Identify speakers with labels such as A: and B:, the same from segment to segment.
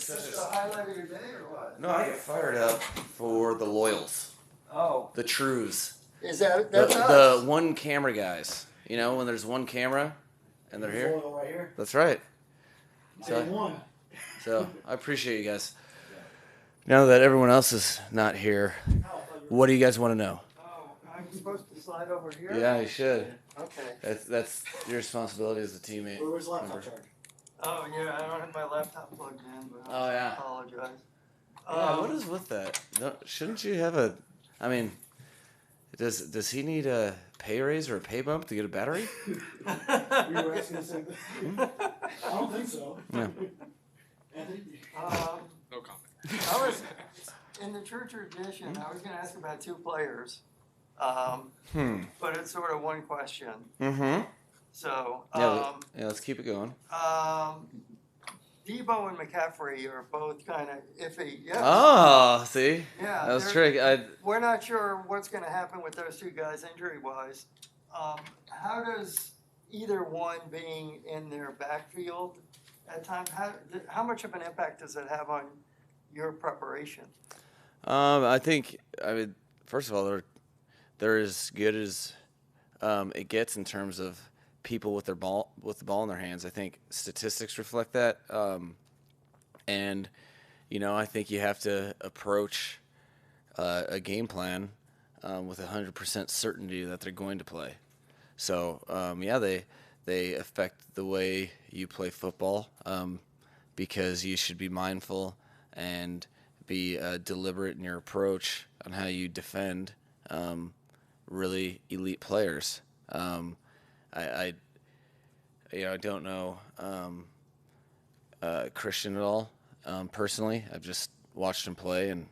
A: just the highlight of your day or what?
B: No, I get fired up for the loyals.
A: Oh.
B: The trues.
A: Is that's
B: the one camera guys. You know, when there's one camera and they're here.
C: Right here.
B: That's right. So I appreciate you guys. Now that everyone else is not here, what do you guys want to know?
A: Oh, I'm supposed to slide over here?
B: Yeah, you should.
A: Okay.
B: That's your responsibility as a teammate.
C: Where's the laptop charger?
A: Oh, yeah, I don't have my laptop plugged in, but
B: Oh, yeah.
A: I apologize.
B: Yeah, what is with that? No, shouldn't you have a? I mean, does he need a pay raise or a pay bump to get a battery?
C: You were asking the same thing. I don't think so.
B: Yeah.
D: No comment.
A: I was, in the true tradition, I was going to ask about two players, but it's sort of one question.
B: Mm-hmm.
A: So,
B: Yeah, let's keep it going.
A: Debo and McCaffrey are both kind of iffy. Yeah.
B: Oh, see?
A: Yeah.
B: That was tricky.
A: We're not sure what's going to happen with those two guys injury-wise. How does either one being in their backfield at times, how much of an impact does it have on your preparation?
B: I mean, first of all, they're as good as it gets in terms of people with the ball in their hands. I think statistics reflect that, and I think you have to approach a game plan with 100% certainty that they're going to play. So they affect the way you play football because you should be mindful and be deliberate in your approach on how you defend really elite players. I don't know Christian at all personally. I've just watched him play and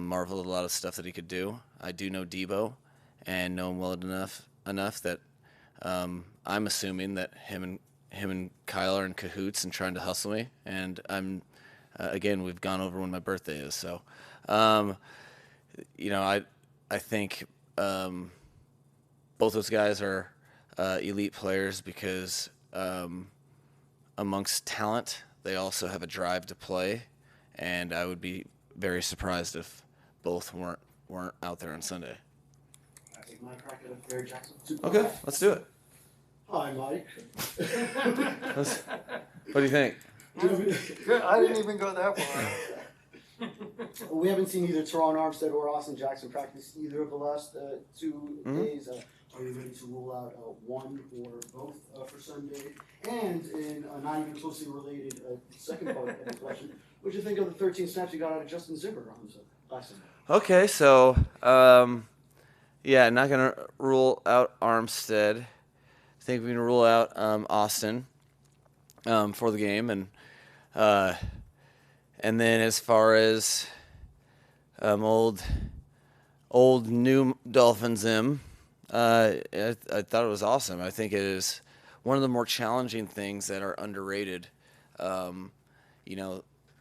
B: marveled at a lot of stuff that he could do. I do know Debo and know him well enough that I'm assuming that him and Kyle are in cahoots and trying to hustle me. And I'm again, we've gone over when my birthday is, so I think both those guys are elite players because amongst talent, they also have a drive to play, and I would be very surprised if both weren't out there on Sunday.
C: I take my crack at Barry Jackson.
B: Okay, let's do it.
C: Hi, Mike.
B: What do you think?
A: Good. I didn't even go that far.
C: We haven't seen either Teron Armstead or Austin Jackson practice either of the last 2 days. Are you ready to rule out one or both for Sunday? And in a not even closely related second part of the question, what do you think of the 13 snaps you got out of Justin Zimmer on last Sunday?
B: Okay, so not gonna rule out Armstead. I think we're gonna rule out Austin for the game, and then as far as old new Dolphins I thought it was awesome. I think it is one of the more challenging things that are underrated.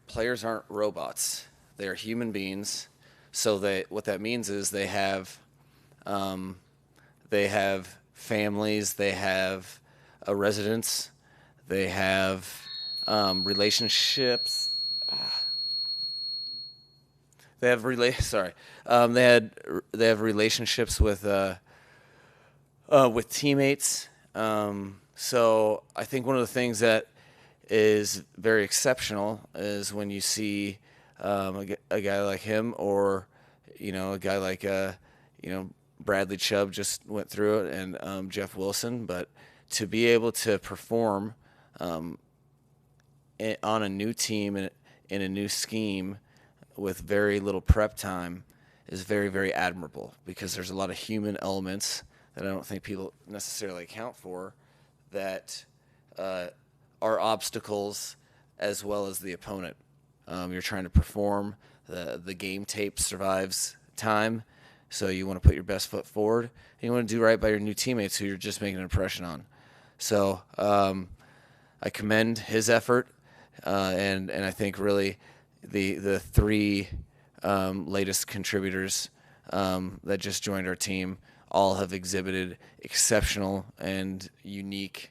B: Players aren't robots; they are human beings. So what that means is they have families, they have a residence, they have relationships. They have they have relationships with teammates. So I think one of the things that is very exceptional is when you see a guy like him, or a guy like Bradley Chubb just went through it, and Jeff Wilson. But to be able to perform on a new team in a new scheme with very little prep time is very, very admirable, because there's a lot of human elements that I don't think people necessarily account for that are obstacles as well as the opponent. You're trying to perform. The game tape survives time, so you want to put your best foot forward, and you want to do right by your new teammates who you're just making an impression on. So I commend his effort, and I think really the three latest contributors that just joined our team all have exhibited exceptional and unique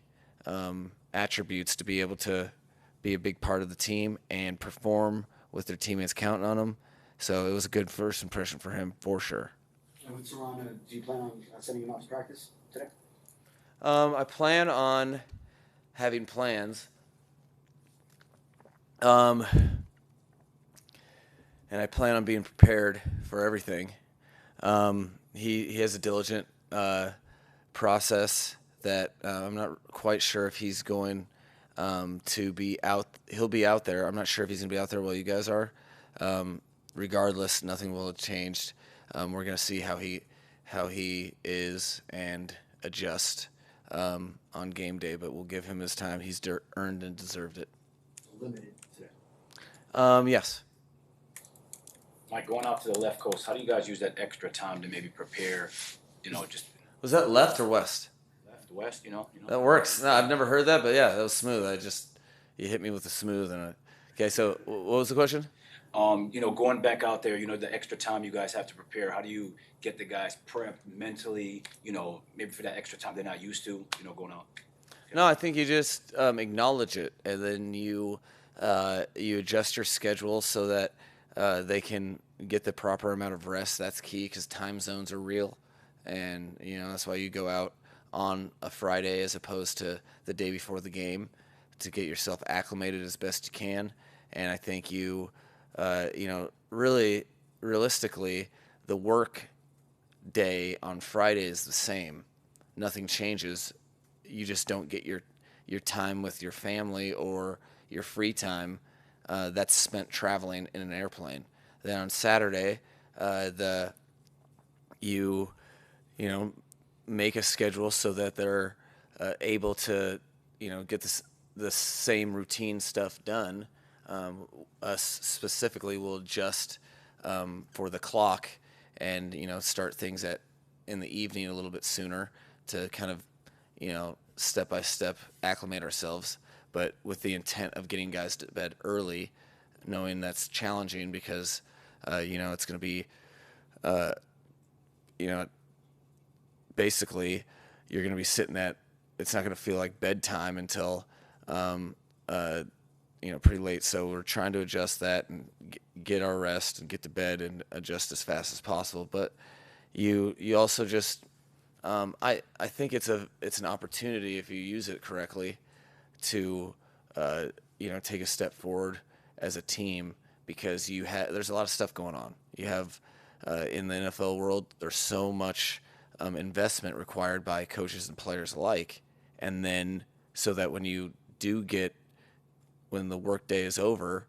B: attributes to be able to be a big part of the team and perform with their teammates counting on them. So it was a good first impression for him for sure.
C: And with Toronto, do you plan on sending him out to practice today?
B: I plan on having plans. And I plan on being prepared for everything. He has a diligent process that I'm not quite sure if he's going to be out. He'll be out there. I'm not sure if he's going to be out there while you guys are. Regardless, nothing will have changed. We're going to see how he is and adjust on game day, but we'll give him his time. He's earned and deserved it.
C: Limited today.
B: Yes.
D: Mike, going out to the left coast, how do you guys use that extra time to maybe prepare, just
B: Was that left or west?
D: left, west,
B: That works. No, I've never heard that, but yeah, that was smooth. You hit me with the smooth. Okay, so what was the question?
D: Going back out there, the extra time you guys have to prepare, how do you get the guys prepped mentally, maybe for that extra time they're not used to, going out?
B: No, I think you just acknowledge it, and then you adjust your schedule so that they can get the proper amount of rest. That's key because time zones are real, and that's why you go out on a Friday as opposed to the day before the game to get yourself acclimated as best you can. And I think really realistically, the work day on Friday is the same. Nothing changes. You just don't get your time with your family or your free time that's spent traveling in an airplane. Then on Saturday, you make a schedule so that they're able to get the same routine stuff done. Us specifically will adjust for the clock and start things in the evening a little bit sooner to kind of step by step acclimate ourselves, but with the intent of getting guys to bed early, knowing that's challenging because it's going to be basically you're going to be sitting it's not going to feel like bedtime until pretty late. So we're trying to adjust that and get our rest and get to bed and adjust as fast as possible. But you also just I think it's an opportunity if you use it correctly to take a step forward as a team because there's a lot of stuff going on. You have in the NFL world there's so much investment required by coaches and players alike, and then so that when the workday is over,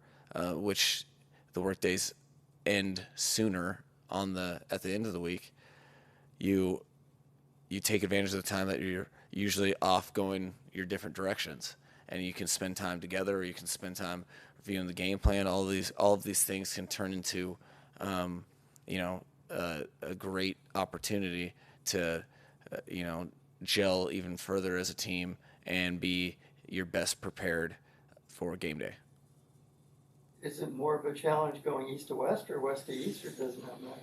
B: which the workdays end sooner at the end of the week, you take advantage of the time that you're usually off going your different directions, and you can spend time together, or you can spend time reviewing the game plan. All of these things can turn into a great opportunity to gel even further as a team and be your best prepared for game day.
A: Is it more of a challenge going east to west or west to east, or doesn't that matter?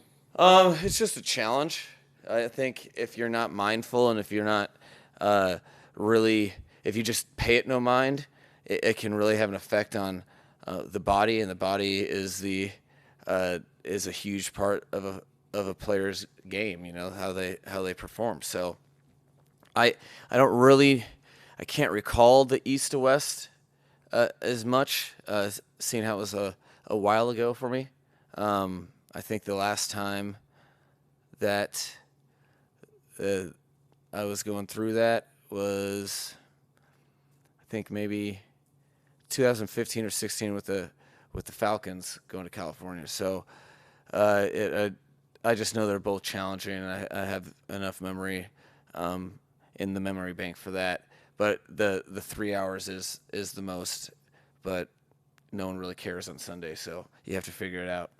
B: It's just a challenge. I think if you're not mindful and if you're not if you just pay it no mind, it can really have an effect on the body, and the body is is a huge part of a player's game. How they perform. So I can't recall the east to west as much, seeing how it was a while ago for me. I think the last time that I was going through that was, I think maybe 2015 or 16 with the Falcons going to California. So I just know they're both challenging, and I have enough memory in the memory bank for that. But the 3 hours is the most, but no one really cares on Sunday, so you have to figure it out.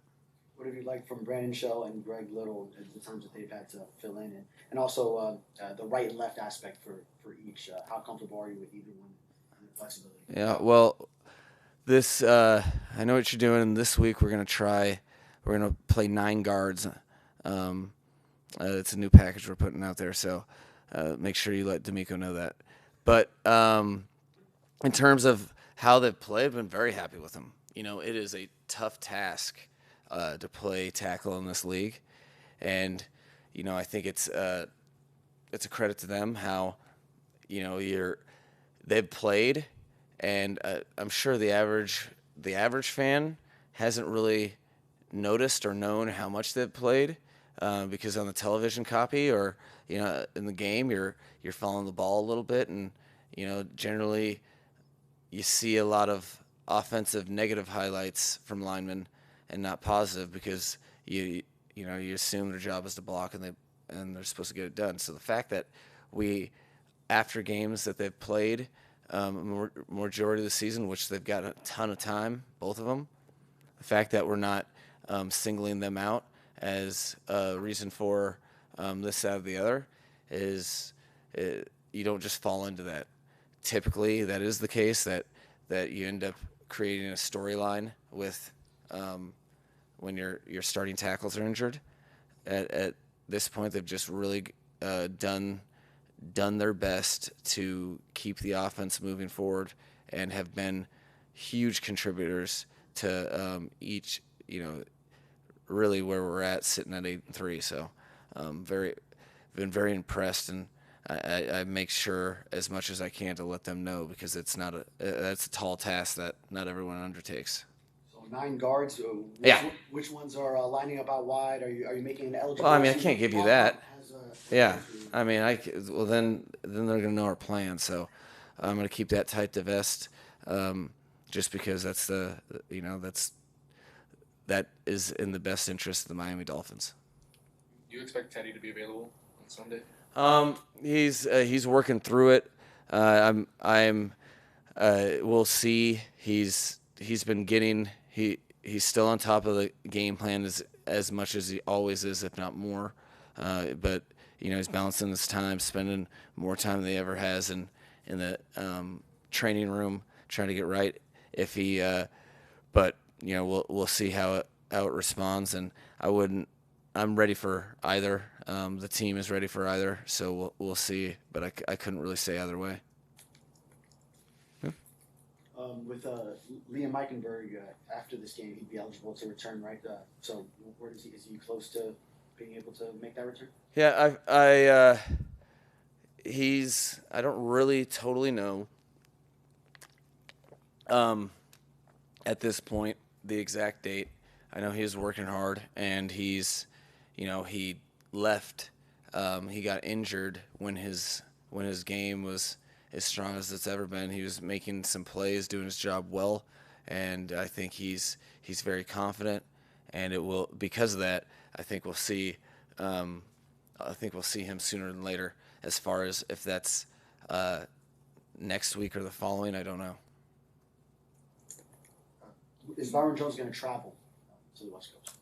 C: What have you liked from Brandon Shell and Greg Little in the times that they've had to fill in? And also the right and left aspect for each. How comfortable are you with either one and the flexibility?
B: Yeah, well, this I know what you're doing, and this week we're going to play 9 guards. It's a new package we're putting out there, so make sure you let D'Amico know that. But in terms of how they've played, I've been very happy with them. You know, it is a tough task to play tackle in this league, and you know, I think it's a credit to them how, you know, they've played, and I'm sure the average fan hasn't really noticed or known how much they've played, because on the television copy or, you know, in the game you're following the ball a little bit, and you know, generally you see a lot of offensive negative highlights from linemen and not positive, because you assume their job is to block and they're supposed to get it done. So the fact that after games that they've played, majority of the season, which they've got a ton of time, both of them, the fact that we're not singling them out as a reason for this, that, or the other is you don't just fall into that. Typically, that is the case, that you end up creating a storyline with when your starting tackles are injured. At this point, they've just really done their best to keep the offense moving forward and have been huge contributors to each, you know, really where we're at, sitting at 8-3. So been very impressed, and I make sure as much as I can to let them know, because that's a tall task that not everyone undertakes.
C: So 9 guards.
B: Yeah.
C: Which ones are lining up out wide? Are you making an eligible?
B: Well, I mean, I can't give you that. Yeah, I mean, then they're gonna know our plan. So I'm gonna keep that tight to vest, just because that is in the best interest of the Miami Dolphins.
E: Do you expect Teddy to be available on Sunday?
B: He's working through it. We'll see. He's still on top of the game plan as much as he always is, if not more. But you know, he's balancing his time, spending more time than he ever has in the training room, trying to get right. But you know, we'll see how it responds, and I'm ready for either. The team is ready for either, so we'll see. But I couldn't really say either way.
C: With Liam Eichenberg, after this game, he'd be eligible to return, right? So where is he close to being able to make that return?
B: Yeah, I don't really totally know at this point the exact date. I know he's working hard, and he left. He got injured when his game was as strong as it's ever been. He was making some plays, doing his job well, and I think he's very confident. And because of that, I think we'll see him sooner than later. As far as if that's next week or the following, I don't know.
C: Is Byron Jones going to travel to the West Coast?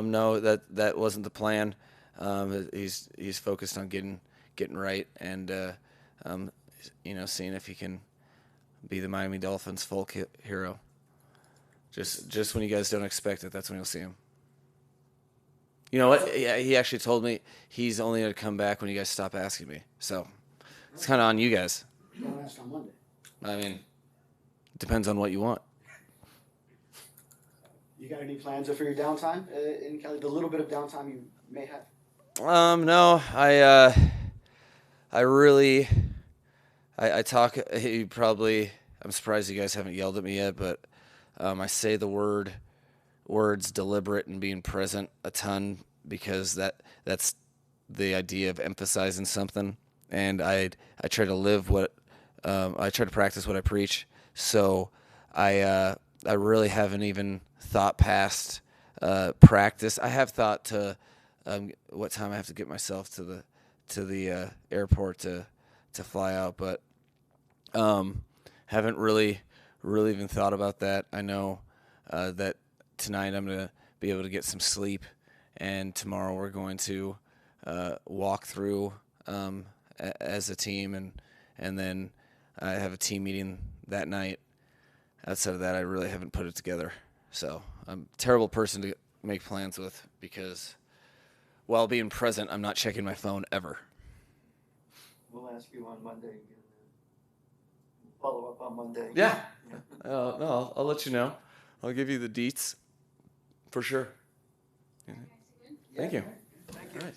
B: No, that wasn't the plan. He's focused on getting right, and seeing if he can be the Miami Dolphins folk hero. Just when you guys don't expect it, that's when you'll see him. You know what? He actually told me he's only going to come back when you guys stop asking me. So it's kind of on you guys.
C: Don't ask on Monday.
B: I mean, it depends on what you want.
C: You got any plans for your downtime in Cali? The little bit of downtime you may have.
B: No, I talk. I'm surprised you guys haven't yelled at me yet, but I say the words deliberate and being present a ton, because that's the idea of emphasizing something, and I try to live I try to practice what I preach. So I really haven't even thought past practice. I have thought to what time I have to get myself to the airport to fly out, but haven't really even thought about that. I know that tonight I'm going to be able to get some sleep, and tomorrow we're going to walk through as a team, and then I have a team meeting that night. Outside of that, I really haven't put it together. So I'm a terrible person to make plans with, because while being present, I'm not checking my phone ever.
A: We'll ask you on Monday. Follow up on Monday.
B: Yeah. No, I'll let you know. I'll give you the deets for sure. Thank you.
A: Thank you.
B: All right.